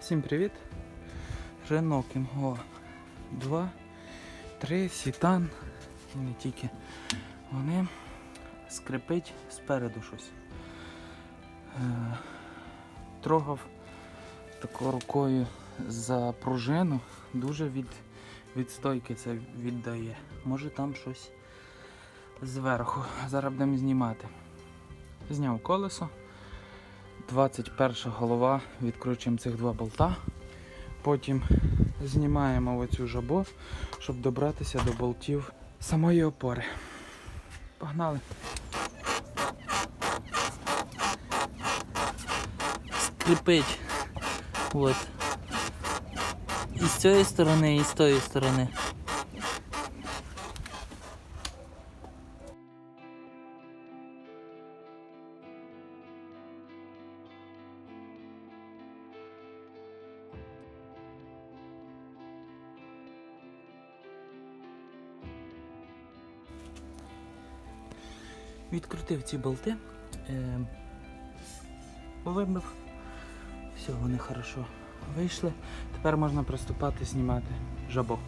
Всім привіт! Renault Kangoo 2, 3, Сітан і не тільки. Вони скрипить спереду щось. Трогав такою рукою за пружину, дуже від стойки це віддає. Може там щось зверху. Зараз будемо знімати. Зняв колесо. 21 голова, відкручуємо цих два болта, потім знімаємо оцю жабо, щоб добратися до болтів самої опори. Погнали! Скрипить. От. І з цієї сторони, і з тої сторони. Відкрутив ці болти, вибив, все, вони хорошо вийшли. Тепер можна приступати знімати жабо.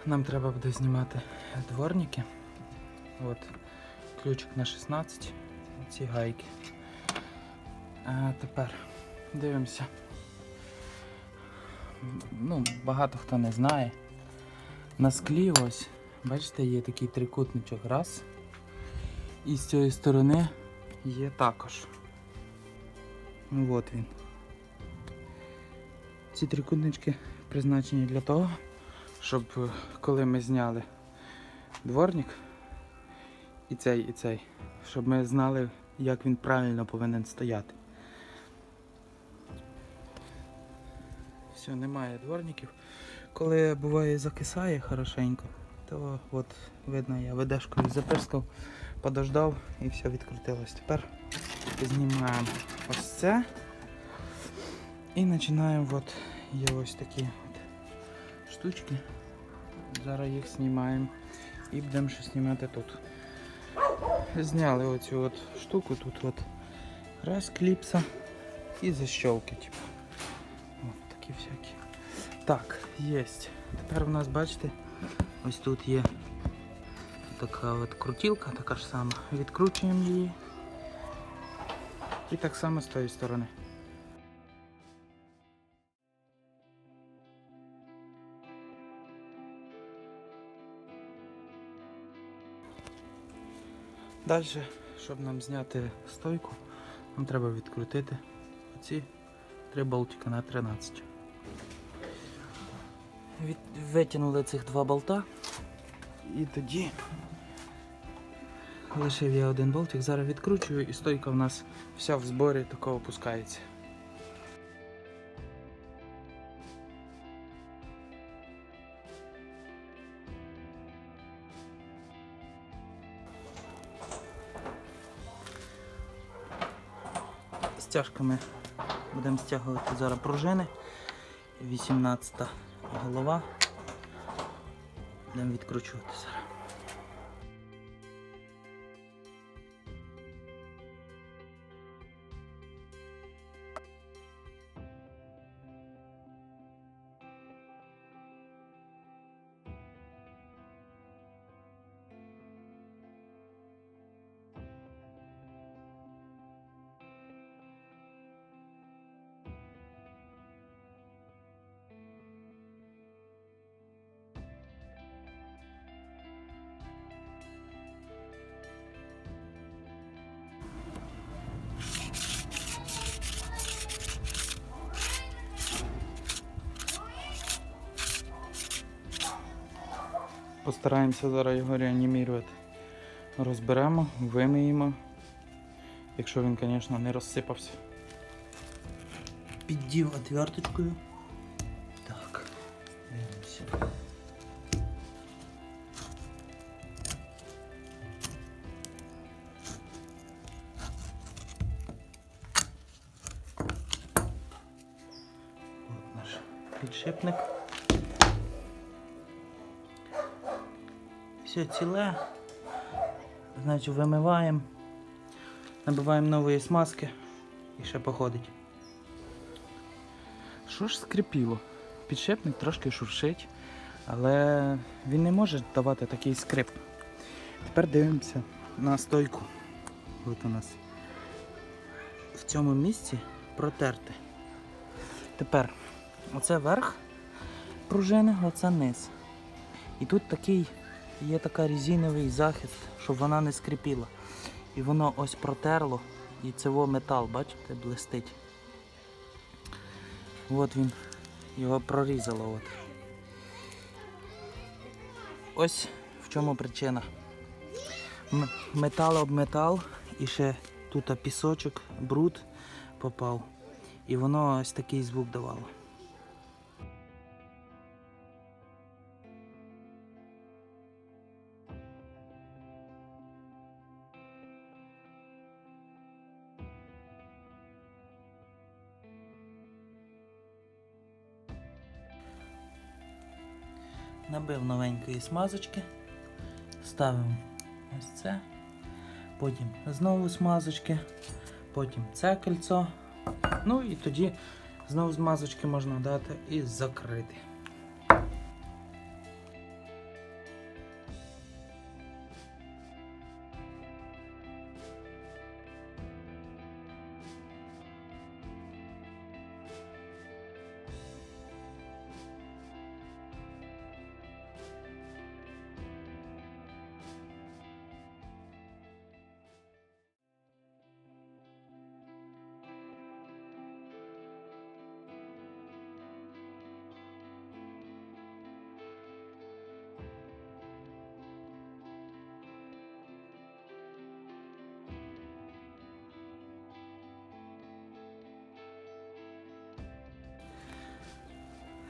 Нам треба буде знімати дворники. От, ключик на 16, ці гайки. Тепер дивимося. Багато хто не знає. На склі ось, бачите, є такий трикутничок, раз. І з цієї сторони є також. От він. Ці трикутнички призначені для того, щоб коли ми зняли дворник, і цей, щоб ми знали, як він правильно повинен стояти. Все, немає дворників. Коли буває закисає хорошенько, то от видно, я ведешкою запирскав, подождав і все відкрутилось. Тепер знімаємо ось це і починаємо, от є ось такі от штучки. Зараз їх знімаємо і будемо ще знімати тут. Зняли оцю от штуку, тут от раз кліпса і защёлки, типу. От такі всякі. Так, є. Тепер у нас, бачите, ось тут є така от крутілка, така ж сама. Відкручуємо її. І так само з тої сторони. Далі, щоб нам зняти стойку, нам треба відкрутити оці 3 болтика на 13. Витягнули цих два болта. І тоді лишив я один болтик, зараз відкручую і стойка в нас вся в зборі такого опускається. Стяжками будемо стягувати зараз пружини. 18 голова. Будемо відкручувати зараз. Постараємося зараз його реанімувати. Розберемо, вимиємо, якщо він, звісно, не розсипався. Піддів отверточкою. Так, дивимося. От наш підшипник. Все ціле. Значить, вимиваємо, набиваємо нової смазки і ще походить. Що ж скрипіло? Підшипник трошки шуршить, але він не може давати такий скрип. Тепер дивимося на стойку. От у нас в цьому місці протерти. Тепер оце верх пружини, оце низ. І тут є така резиновий захист, щоб вона не скрипіла. І воно ось протерло, і це метал, бачите, блистить. От він, його прорізало. От. Ось в чому причина. Метал об метал, і ще тут пісочок, бруд попав. І воно ось такий звук давало. Набив новенької смазочки, ставимо ось це, потім знову смазочки, потім це кільцо, ну і тоді знову смазочки можна дати і закрити.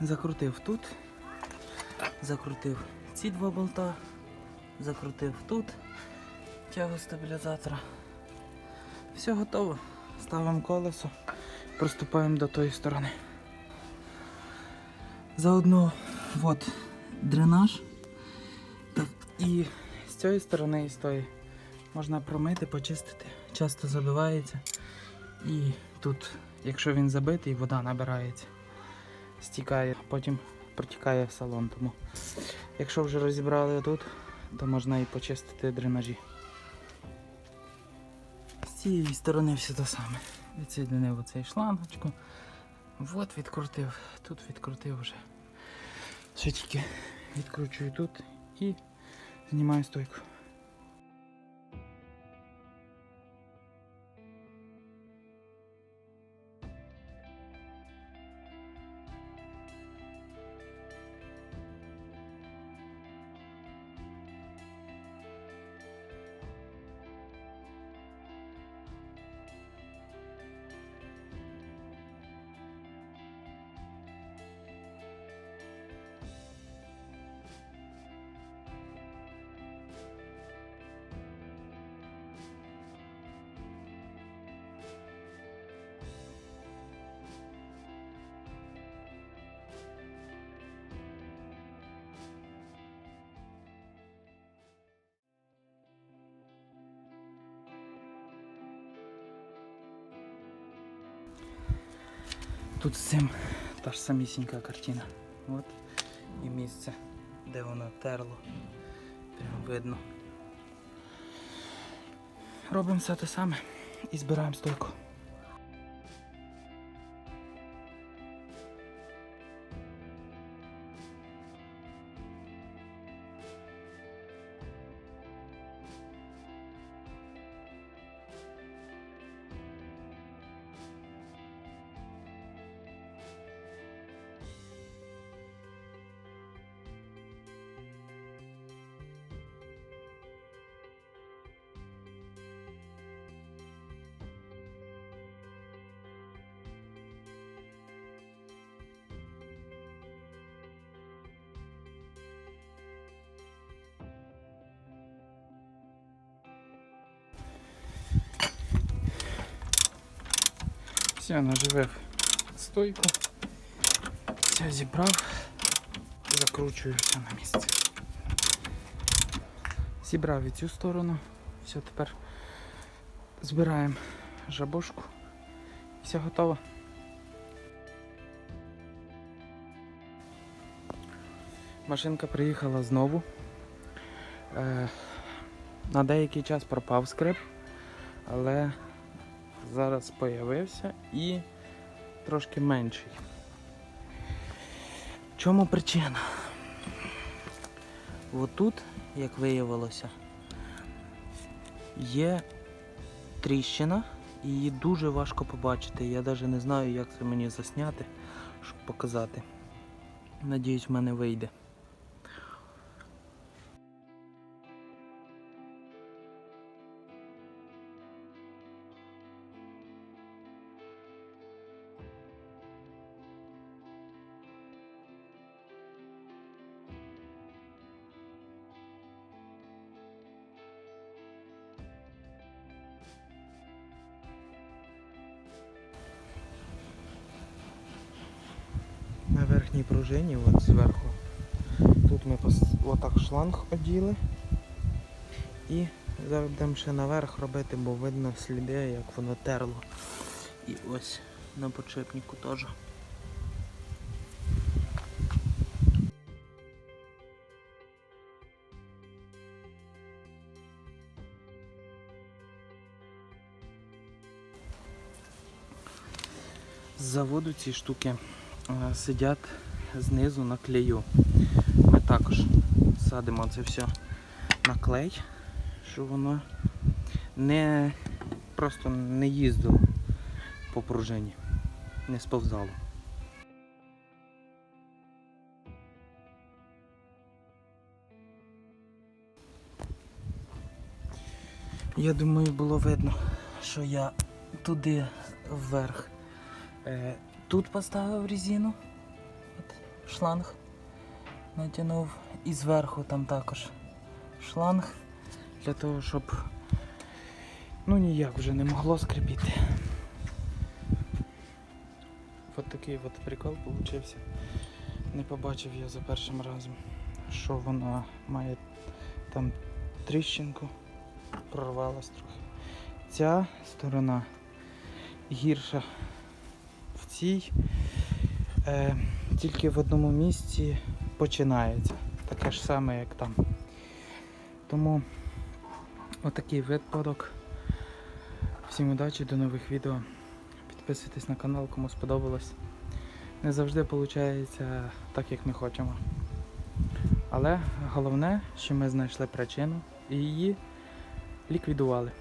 Закрутив тут, закрутив ці два болта, закрутив тут тягу стабілізатора. Все готово. Ставимо колесо, приступаємо до тої сторони. Заодно от дренаж. Так, і з цієї сторони і з тої можна промити, почистити. Часто забивається. І тут, якщо він забитий, вода набирається. Стікає, потім протікає в салон. Тому якщо вже розібрали тут, то можна і почистити дренажі. З цієї сторони все те саме. Відсоединив оцей шлангочку. От відкрутив, тут відкрутив вже. Ще тільки відкручую тут і знімаю стойку. Тут з цим та ж самісінька картина. От і місце, де воно терло. Прям видно. Робимо все те саме і збираємо стойку. Все, наживив стойку, все зібрав, закручую все на місце. Зібрав і цю сторону, все, тепер збираємо жабошку, все готово. Машинка приїхала знову. На деякий час пропав скрип, але зараз появився і трошки менший. В чому причина? Отут, як виявилося, є тріщина, і її дуже важко побачити. Я навіть не знаю, як це мені засняти, щоб показати. Надіюсь, в мене вийде. На верхній пружині, от зверху, тут ми отак шланг оділи. І зараз будемо ще наверх робити, бо видно сліди, як воно терло. І ось на подшипнику теж. З заводу ці штуки сидять знизу на клею. Ми також садимо це все на клей, щоб воно просто не їздило по пружині, не сповзало. Я думаю, було видно, що я туди вверх тут поставив резину, от шланг натягнув, і зверху там також шланг, для того, щоб ніяк вже не могло скрипіти. Ось такий от прикол получився. Не побачив я за першим разом, що воно має там тріщинку, прорвалась трохи. Ця сторона гірша. В цій тільки в одному місці починається. Таке ж саме, як там. Тому отакий випадок. Всім удачі, до нових відео. Підписуйтесь на канал, кому сподобалось. Не завжди виходить так, як ми хочемо. Але головне, що ми знайшли причину і її ліквідували.